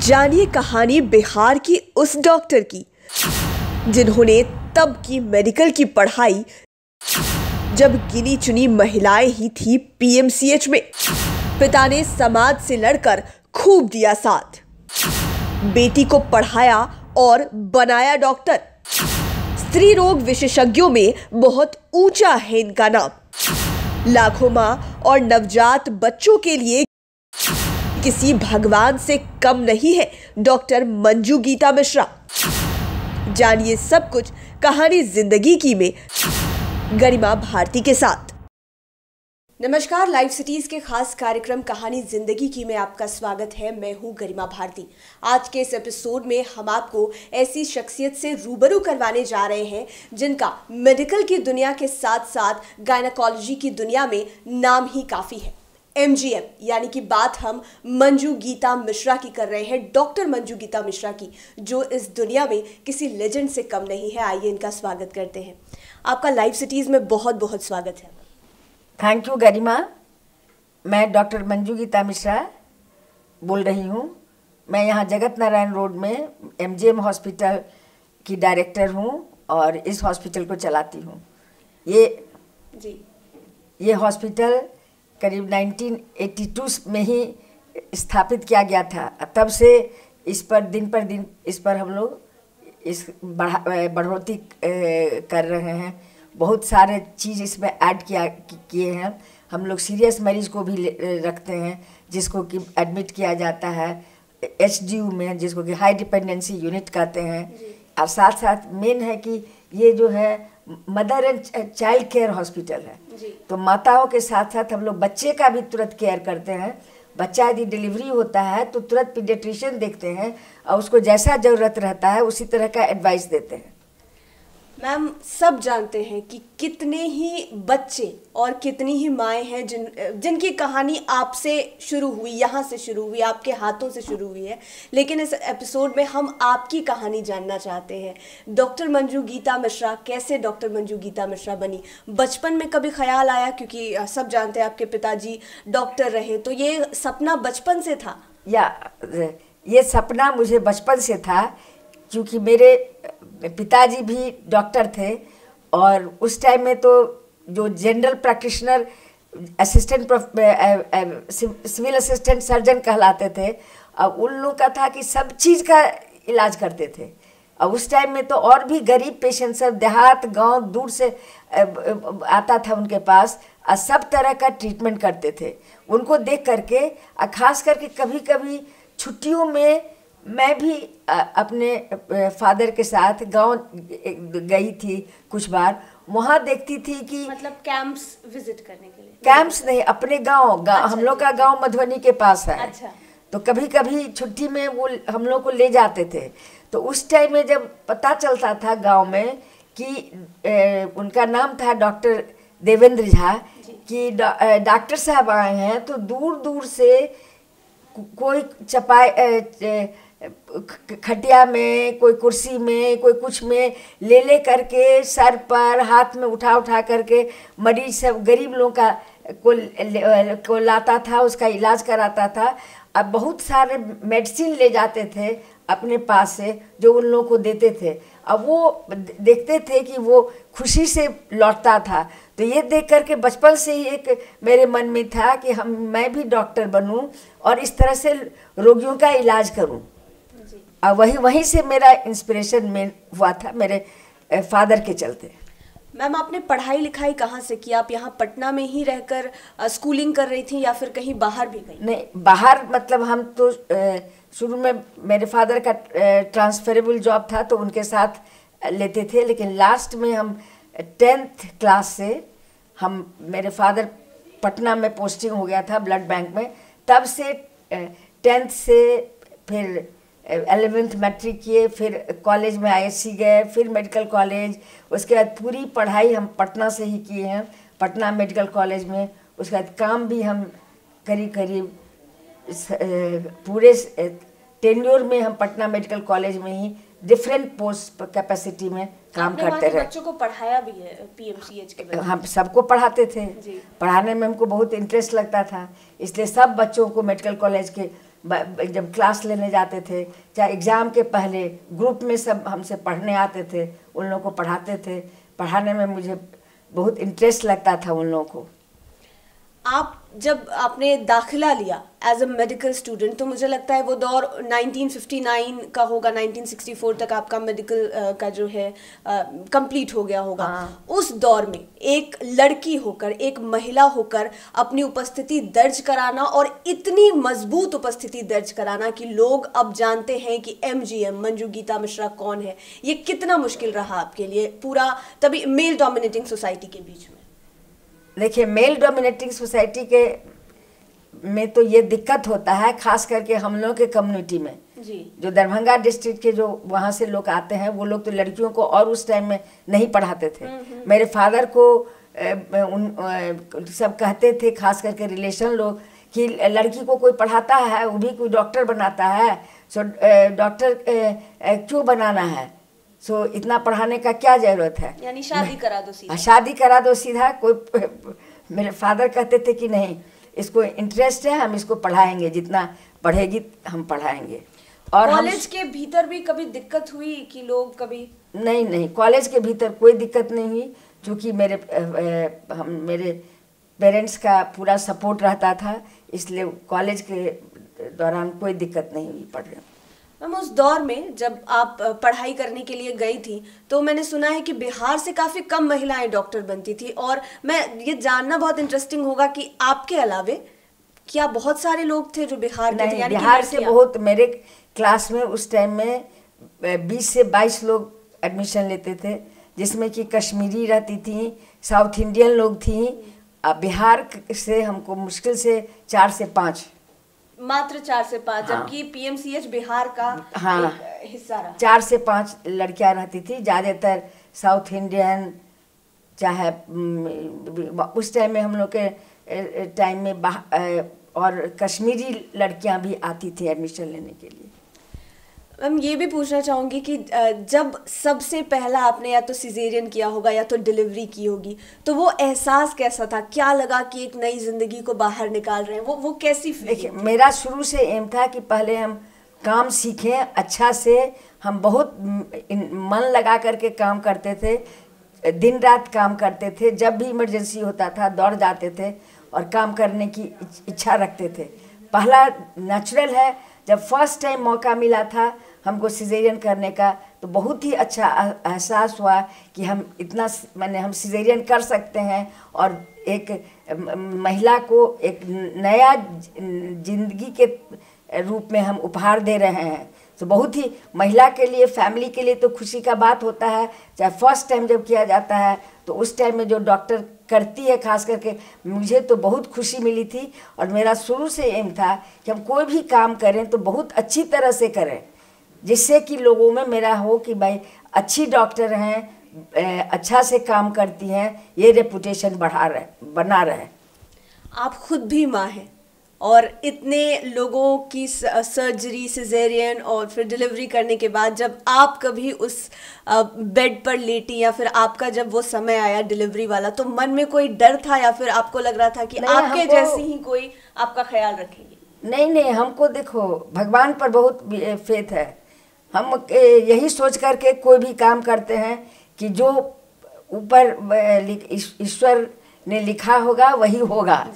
जानिए कहानी बिहार की उस डॉक्टर की जिन्होंने तब की मेडिकल की पढ़ाई जब गिनी चुनी महिलाएं ही थी पीएमसीएच में। पिता ने समाज से लड़कर खूब दिया साथ, बेटी को पढ़ाया और बनाया डॉक्टर। स्त्री रोग विशेषज्ञों में बहुत ऊंचा है इनका नाम। लाखों मां और नवजात बच्चों के लिए किसी भगवान से कम नहीं है डॉक्टर मंजू गीता मिश्रा। जानिए सब कुछ कहानी जिंदगी की में गरिमा भारती के साथ। नमस्कार, लाइव सिटीज के खास कार्यक्रम कहानी जिंदगी की में आपका स्वागत है। मैं हूं गरिमा भारती। आज के इस एपिसोड में हम आपको ऐसी शख्सियत से रूबरू करवाने जा रहे हैं जिनका मेडिकल की दुनिया के साथ साथ गायनेकोलॉजी की दुनिया में नाम ही काफी है। MGM यानी कि बात हम मंजू गीता मिश्रा की कर रहे हैं, डॉक्टर मंजू गीता मिश्रा की, जो इस दुनिया में किसी लेजेंड से कम नहीं है। आइए इनका स्वागत करते हैं। आपका लाइव सिटीज में बहुत बहुत स्वागत है। थैंक यू गरिमा। मैं डॉक्टर मंजू गीता मिश्रा बोल रही हूँ। मैं यहाँ जगत नारायण रोड में MGM हॉस्पिटल की डायरेक्टर हूँ और इस हॉस्पिटल को चलाती हूँ। ये हॉस्पिटल करीब 1982 में ही स्थापित किया गया था। तब से इस पर दिन इस पर हम लोग इस बढ़ोतरी कर रहे हैं। बहुत सारे चीज़ इसमें ऐड किए हैं। हम लोग सीरियस मरीज को भी रखते हैं जिसको कि एडमिट किया जाता है HDU में, जिसको कि हाई डिपेंडेंसी यूनिट कहते हैं। और साथ साथ मेन है कि ये जो है mother and child care hospital है। तो माताओं के साथ साथ हम लोग बच्चे का भी तुरंत केयर करते हैं। बच्चा यदि डिलीवरी होता है तो तुरंत पीडियाट्रिशियन देखते हैं और उसको जैसा ज़रूरत रहता है उसी तरह का एडवाइस देते हैं। मैम, सब जानते हैं कि कितने ही बच्चे और कितनी ही माएँ हैं जिनकी कहानी आपसे शुरू हुई, यहाँ से शुरू हुई, आपके हाथों से शुरू हुई है। लेकिन इस एपिसोड में हम आपकी कहानी जानना चाहते हैं। डॉक्टर मंजू गीता मिश्रा कैसे डॉक्टर मंजू गीता मिश्रा बनी? बचपन में कभी ख्याल आया, क्योंकि सब जानते हैं आपके पिताजी डॉक्टर रहे, तो ये सपना बचपन से था? ये सपना मुझे बचपन से था, क्योंकि मेरे पिताजी भी डॉक्टर थे और उस टाइम में तो जो general practitioner assistant civil assistant surgeon कहलाते थे, और उन लोगों का था कि सब चीज़ का इलाज करते थे। और उस टाइम में तो और भी गरीब पेशेंट सब देहात गांव दूर से आता था उनके पास, और सब तरह का ट्रीटमेंट करते थे। उनको देख करके खास करके कभी कभी छुट्टियों में मैं भी अपने फादर के साथ गांव गई थी कुछ बार। वहाँ देखती थी कि मतलब कैंप्स विजिट करने के लिए? कैंप्स नहीं, अपने गांव अच्छा, हम लोग का गांव मधुबनी के पास है। अच्छा। तो कभी कभी छुट्टी में वो हम लोग को ले जाते थे। तो उस टाइम में जब पता चलता था गांव में कि उनका नाम था डॉक्टर देवेंद्र झा, कि डॉक्टर साहब आए हैं, तो दूर दूर से कोई खटिया में, कोई कुर्सी में, कोई कुछ में ले करके सर पर हाथ में उठा करके मरीज सब गरीब लोगों को लाता था, उसका इलाज कराता था। अब बहुत सारे मेडिसिन ले जाते थे अपने पास से जो उन लोगों को देते थे। अब वो देखते थे कि वो खुशी से लौटता था। तो ये देख करके बचपन से ही एक मेरे मन में था कि मैं भी डॉक्टर बनूं और इस तरह से रोगियों का इलाज करूं। और वहीं से मेरा इंस्पिरेशन में हुआ था, मेरे फादर के चलते। मैम, आपने पढ़ाई लिखाई कहाँ से की? आप यहाँ पटना में ही रहकर स्कूलिंग कर रही थी या फिर कहीं बाहर भी गई? नहीं, बाहर मतलब हम तो शुरू में मेरे फादर का ट्रांसफरेबल जॉब था तो उनके साथ लेते थे, लेकिन लास्ट में हम 10th क्लास से मेरे फादर पटना में पोस्टिंग हो गया था ब्लड बैंक में। तब से 10th से फिर 11th मैट्रिक किए, फिर कॉलेज में ISC गए, फिर मेडिकल कॉलेज। उसके बाद पूरी पढ़ाई हम पटना से ही किए हैं, पटना मेडिकल कॉलेज में। उसके बाद काम भी हम करीब पूरे टेन्योर में हम पटना मेडिकल कॉलेज में ही डिफरेंट पोस्ट कैपेसिटी में काम करते रहे। बच्चों को पढ़ाया भी है PMCH के बच्चे? हम सबको पढ़ाते थे। पढ़ाने में हमको बहुत इंटरेस्ट लगता था, इसलिए सब बच्चों को मेडिकल कॉलेज के जब क्लास लेने जाते थे, चाहे एग्ज़ाम के पहले ग्रुप में सब हमसे पढ़ने आते थे, उन लोगों को पढ़ाते थे। पढ़ाने में मुझे बहुत इंटरेस्ट लगता था उन लोगों को। आप जब आपने दाखिला लिया एज अ मेडिकल स्टूडेंट, तो मुझे लगता है वो दौर 1959 का होगा, 1964 तक आपका मेडिकल का जो है कंप्लीट हो गया होगा। हाँ। उस दौर में एक लड़की होकर, एक महिला होकर अपनी उपस्थिति दर्ज कराना और इतनी मजबूत उपस्थिति दर्ज कराना कि लोग अब जानते हैं कि MGM मंजू गीता मिश्रा कौन है, ये कितना मुश्किल रहा आपके लिए पूरा तभी मेल डोमिनेटिंग सोसाइटी के बीच में? देखिए, मेल डोमिनेटिंग सोसाइटी के में तो ये दिक्कत होता है, खास करके हम लोग के कम्युनिटी में जी। जो दरभंगा डिस्ट्रिक्ट के जो वहाँ से लोग आते हैं, वो लोग तो लड़कियों को और उस टाइम में नहीं पढ़ाते थे। मेरे फादर को सब कहते थे, खास करके रिलेशन लोग, कि लड़की को कोई पढ़ाता है वो भी कोई डॉक्टर बनाता है, सो डॉक्टर क्यों बनाना है, सो इतना पढ़ाने का क्या जरूरत है, यानी शादी करा दो सीधा। शादी करा दो सीधा। कोई मेरे फादर कहते थे कि नहीं, इसको इंटरेस्ट है, हम इसको पढ़ाएंगे, जितना पढ़ेगी हम पढ़ाएंगे। और कॉलेज के भीतर भी कभी दिक्कत हुई कि लोग कभी? नहीं, कॉलेज के भीतर कोई दिक्कत नहीं हुई, क्योंकि मेरे पेरेंट्स का पूरा सपोर्ट रहता था, इसलिए कॉलेज के दौरान कोई दिक्कत नहीं हुई पढ़ने में। मैम, उस दौर में जब आप पढ़ाई करने के लिए गई थी, तो मैंने सुना है कि बिहार से काफ़ी कम महिलाएं डॉक्टर बनती थी, और मैं ये जानना बहुत इंटरेस्टिंग होगा कि आपके अलावे क्या बहुत सारे लोग थे जो बिहार के थे? नहीं, यानी बिहार से बहुत, मेरे क्लास में उस टाइम में 20 से 22 लोग एडमिशन लेते थे, जिसमें कि कश्मीरी रहती थी, साउथ इंडियन लोग थी। बिहार से हमको मुश्किल से 4 से 5, मात्र 4 से 5, हाँ। जबकि PMCH बिहार का हाँ, एक हिस्सा रहा। 4 से 5 लड़कियां रहती थी, ज़्यादातर साउथ इंडियन, चाहे उस टाइम में हम लोग के टाइम में और कश्मीरी लड़कियां भी आती थी एडमिशन लेने के लिए। मैम, ये भी पूछना चाहूँगी कि जब सबसे पहला आपने या तो सिजेरियन किया होगा या तो डिलीवरी की होगी, तो वो एहसास कैसा था? क्या लगा कि एक नई जिंदगी को बाहर निकाल रहे हैं? वो कैसी देखिए, फीलिंग? मेरा शुरू से एम था कि पहले हम काम सीखें अच्छा से। हम बहुत मन लगा करके काम करते थे, दिन रात काम करते थे, जब भी इमरजेंसी होता था दौड़ जाते थे और काम करने की इच्छा रखते थे। पहला नेचुरल है, जब फर्स्ट टाइम मौका मिला था हमको सिजेरियन करने का, तो बहुत ही अच्छा एहसास हुआ कि हम हम सिजेरियन कर सकते हैं और एक महिला को एक नया जिंदगी के रूप में हम उपहार दे रहे हैं। तो बहुत ही महिला के लिए, फैमिली के लिए तो खुशी का बात होता है। चाहे फर्स्ट टाइम जब किया जाता है, तो उस टाइम में जो डॉक्टर करती है, खास करके मुझे तो बहुत खुशी मिली थी। और मेरा शुरू से एम था कि हम कोई भी काम करें तो बहुत अच्छी तरह से करें, जिससे कि लोगों में मेरा हो कि भाई अच्छी डॉक्टर हैं, अच्छा से काम करती हैं, ये रेपुटेशन बना रहे। आप खुद भी माँ हैं और इतने लोगों की सर्जरी, सिजेरियन और फिर डिलीवरी करने के बाद जब आप कभी उस बेड पर लेटी या फिर आपका जब वो समय आया डिलीवरी वाला, तो मन में कोई डर था या फिर आपको लग रहा था कि आपके जैसी ही कोई आपका ख्याल रखेगी? नहीं, हमको देखो भगवान पर बहुत फेथ है। हम यही सोच करके कोई भी काम करते हैं कि जो ऊपर ईश्वर ने लिखा होगा वही होगा।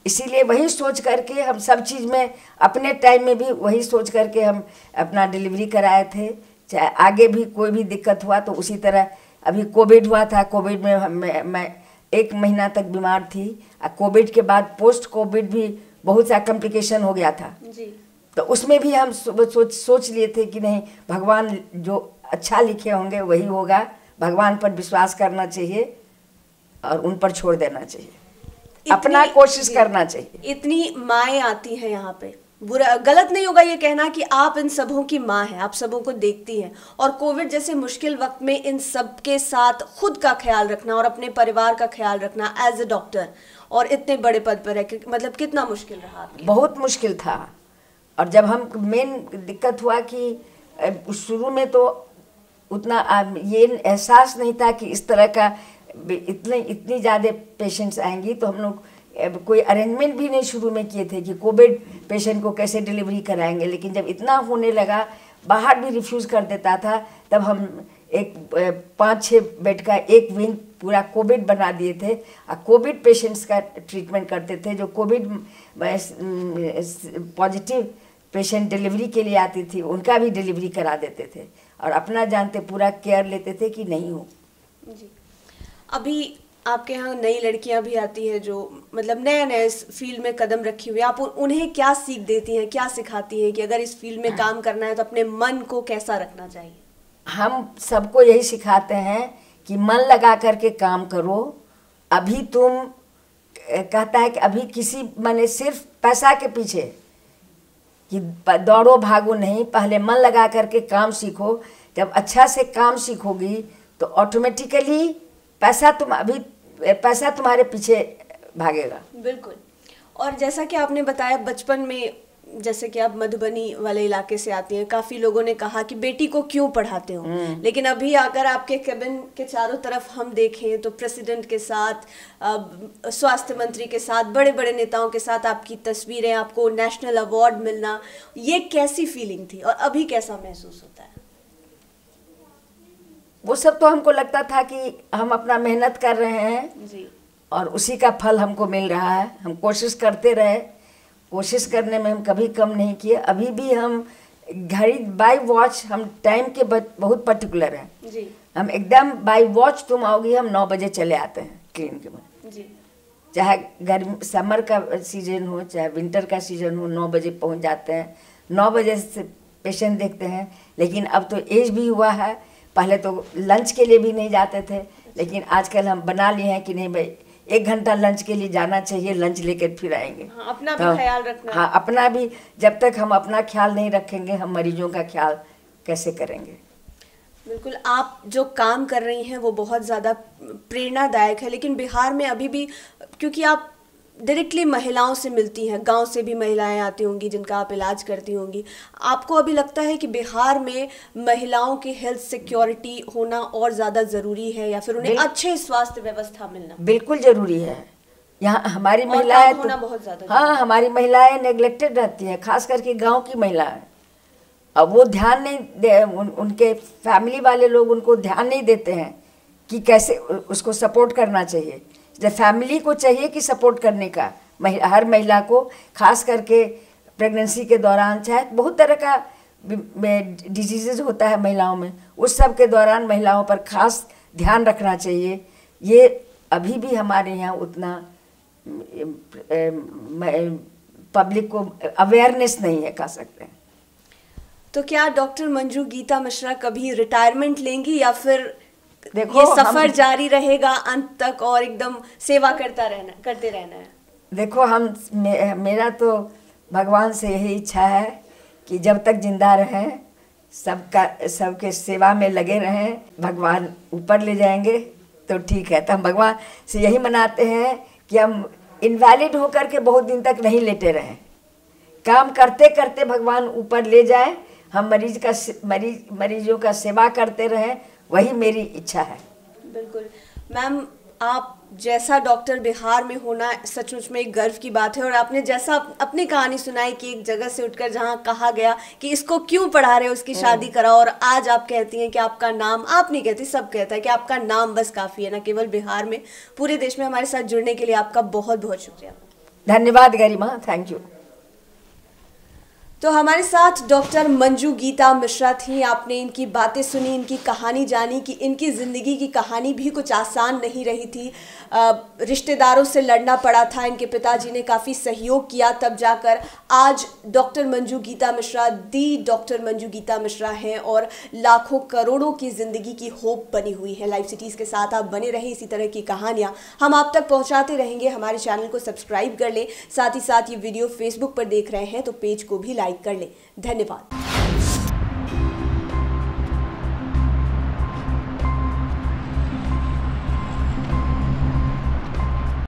इसीलिए वही सोच करके हम सब चीज़ में, अपने टाइम में भी वही सोच करके हम अपना डिलीवरी कराए थे। चाहे आगे भी कोई भी दिक्कत हुआ तो उसी तरह। अभी कोविड हुआ था, कोविड में मैं 1 महीना तक बीमार थी। कोविड के बाद पोस्ट कोविड भी बहुत सा कॉम्प्लिकेशन हो गया था जी। तो उसमें भी हम सोच लिए थे कि नहीं, भगवान जो अच्छा लिखे होंगे वही होगा। भगवान पर विश्वास करना चाहिए और उन पर छोड़ देना चाहिए, अपना कोशिश करना चाहिए। इतनी माएँ आती हैं यहाँ पे, बुरा गलत नहीं होगा ये कहना कि आप इन सबों की माँ हैं, आप सबों को देखती हैं, और कोविड जैसे मुश्किल वक्त में इन सब के साथ खुद का ख्याल रखना और अपने परिवार का ख्याल रखना एज ए डॉक्टर, और इतने बड़े पद पर है, मतलब कितना मुश्किल रहा आपके? बहुत मुश्किल था। और जब हम मेन दिक्कत हुआ कि शुरू में तो उतना ये एहसास नहीं था कि इस तरह का इतनी ज़्यादा पेशेंट्स आएंगी, तो हम लोग कोई अरेंजमेंट भी नहीं शुरू में किए थे कि कोविड पेशेंट को कैसे डिलीवरी कराएंगे, लेकिन जब इतना होने लगा, बाहर भी रिफ्यूज़ कर देता था, तब हम एक 5-6 बेड का एक विंग पूरा कोविड बना दिए थे और कोविड पेशेंट्स का ट्रीटमेंट करते थे। जो कोविड पॉजिटिव पेशेंट डिलीवरी के लिए आती थी उनका भी डिलीवरी करा देते थे और अपना जानते पूरा केयर लेते थे कि नहीं हो। जी, अभी आपके यहाँ नई लड़कियां भी आती हैं जो मतलब नए नए इस फील्ड में कदम रखी हुई, आप उन्हें क्या सीख देती हैं, क्या सिखाती हैं कि अगर इस फील्ड में काम करना है तो अपने मन को कैसा रखना चाहिए? हम सबको यही सिखाते हैं कि मन लगा करके काम करो। अभी तुम कहता है कि अभी किसी माने सिर्फ पैसा के पीछे कि दौड़ो भागो नहीं, पहले मन लगा करके काम सीखो। जब अच्छा से काम सीखोगी तो ऑटोमेटिकली पैसा तुम्हारे पीछे भागेगा। बिल्कुल। और जैसा कि आपने बताया बचपन में, जैसे कि आप मधुबनी वाले इलाके से आती हैं, काफ़ी लोगों ने कहा कि बेटी को क्यों पढ़ाते हो, लेकिन अभी अगर आपके कैबिन के चारों तरफ हम देखें तो प्रेसिडेंट के साथ, स्वास्थ्य मंत्री के साथ, बड़े बड़े नेताओं के साथ आपकी तस्वीरें, आपको नेशनल अवार्ड मिलना, ये कैसी फीलिंग थी और अभी कैसा महसूस होता है? वो सब तो हमको लगता था कि हम अपना मेहनत कर रहे हैं जी, और उसी का फल हमको मिल रहा है। हम कोशिश करते रहे, कोशिश करने में हम कभी कम नहीं किए। अभी भी हम घड़ी बाय वॉच, हम टाइम के बहुत पर्टिकुलर हैं जी। हम एकदम बाय वॉच, तुम आओगी हम 9 बजे चले आते हैं क्लिनिक में जी। चाहे गर्मी समर का सीजन हो चाहे विंटर का सीजन हो, 9 बजे पहुंच जाते हैं। 9 बजे से पेशेंट देखते हैं। लेकिन अब तो एज भी हुआ है, पहले तो लंच के लिए भी नहीं जाते थे, लेकिन आजकल हम बना लिए हैं कि नहीं भाई 1 घंटा लंच के लिए जाना चाहिए, लंच लेकर फिर आएंगे। हाँ, अपना भी ख्याल रखना। हाँ, अपना भी। जब तक हम अपना ख्याल नहीं रखेंगे हम मरीजों का ख्याल कैसे करेंगे? बिल्कुल, आप जो काम कर रही हैं वो बहुत ज़्यादा प्रेरणादायक है, लेकिन बिहार में अभी भी, क्योंकि आप डायरेक्टली महिलाओं से मिलती हैं, गांव से भी महिलाएं आती होंगी जिनका आप इलाज करती होंगी, आपको अभी लगता है कि बिहार में महिलाओं की हेल्थ सिक्योरिटी होना और ज़्यादा ज़रूरी है या फिर उन्हें अच्छे स्वास्थ्य व्यवस्था मिलना? बिल्कुल ज़रूरी है। यहाँ हमारी महिलाएं होना बहुत ज़्यादा, हाँ, हमारी महिलाएं नेग्लेक्टेड रहती हैं, खास करके गाँव की महिलाएं। अब वो ध्यान नहीं दे, उनके फैमिली वाले लोग उनको ध्यान नहीं देते हैं कि कैसे उसको सपोर्ट करना चाहिए। फैमिली को चाहिए कि सपोर्ट करने का हर महिला को, खास करके प्रेगनेंसी के दौरान, चाहे बहुत तरह का डिजीज़ होता है महिलाओं में, उस सब के दौरान महिलाओं पर खास ध्यान रखना चाहिए। ये अभी भी हमारे यहाँ उतना पब्लिक को अवेयरनेस नहीं है, कह सकते हैं। तो क्या डॉक्टर मंजू गीता मिश्रा कभी रिटायरमेंट लेंगी या फिर देखो ये सफर जारी रहेगा अंत तक और एकदम सेवा करते रहना है? देखो मेरा तो भगवान से यही इच्छा है कि जब तक जिंदा रहें, सबके सेवा में लगे रहें। भगवान ऊपर ले जाएंगे तो ठीक है। तो हम भगवान से यही मनाते हैं कि हम इनवैलिड होकर के बहुत दिन तक नहीं लेटे रहें, काम करते करते भगवान ऊपर ले जाए, हम मरीजों का सेवा करते रहें, वही मेरी इच्छा है। बिल्कुल मैम, आप जैसा डॉक्टर बिहार में होना सचमुच में एक गर्व की बात है। और आपने जैसा अपनी कहानी सुनाई कि एक जगह से उठकर जहां कहा गया कि इसको क्यों पढ़ा रहे हो, उसकी शादी कराओ, और आज आप कहती हैं कि आपका नाम, आप नहीं कहती सब कहता है कि आपका नाम बस काफ़ी है, ना केवल बिहार में, पूरे देश में। हमारे साथ जुड़ने के लिए आपका बहुत बहुत शुक्रिया। धन्यवाद गरिमा, थैंक यू। तो हमारे साथ डॉक्टर मंजू गीता मिश्रा थी। आपने इनकी बातें सुनी, इनकी कहानी जानी कि इनकी ज़िंदगी की कहानी भी कुछ आसान नहीं रही थी। रिश्तेदारों से लड़ना पड़ा था, इनके पिताजी ने काफ़ी सहयोग किया, तब जाकर आज डॉक्टर मंजू गीता मिश्रा डॉक्टर मंजू गीता मिश्रा हैं और लाखों करोड़ों की ज़िंदगी की होप बनी हुई है। लाइव सिटीज़ के साथ आप बने रहें, इसी तरह की कहानियाँ हम आप तक पहुँचाते रहेंगे। हमारे चैनल को सब्सक्राइब कर लें, साथ ही साथ ये वीडियो फेसबुक पर देख रहे हैं तो पेज को भी लाइक कर लें। धन्यवाद।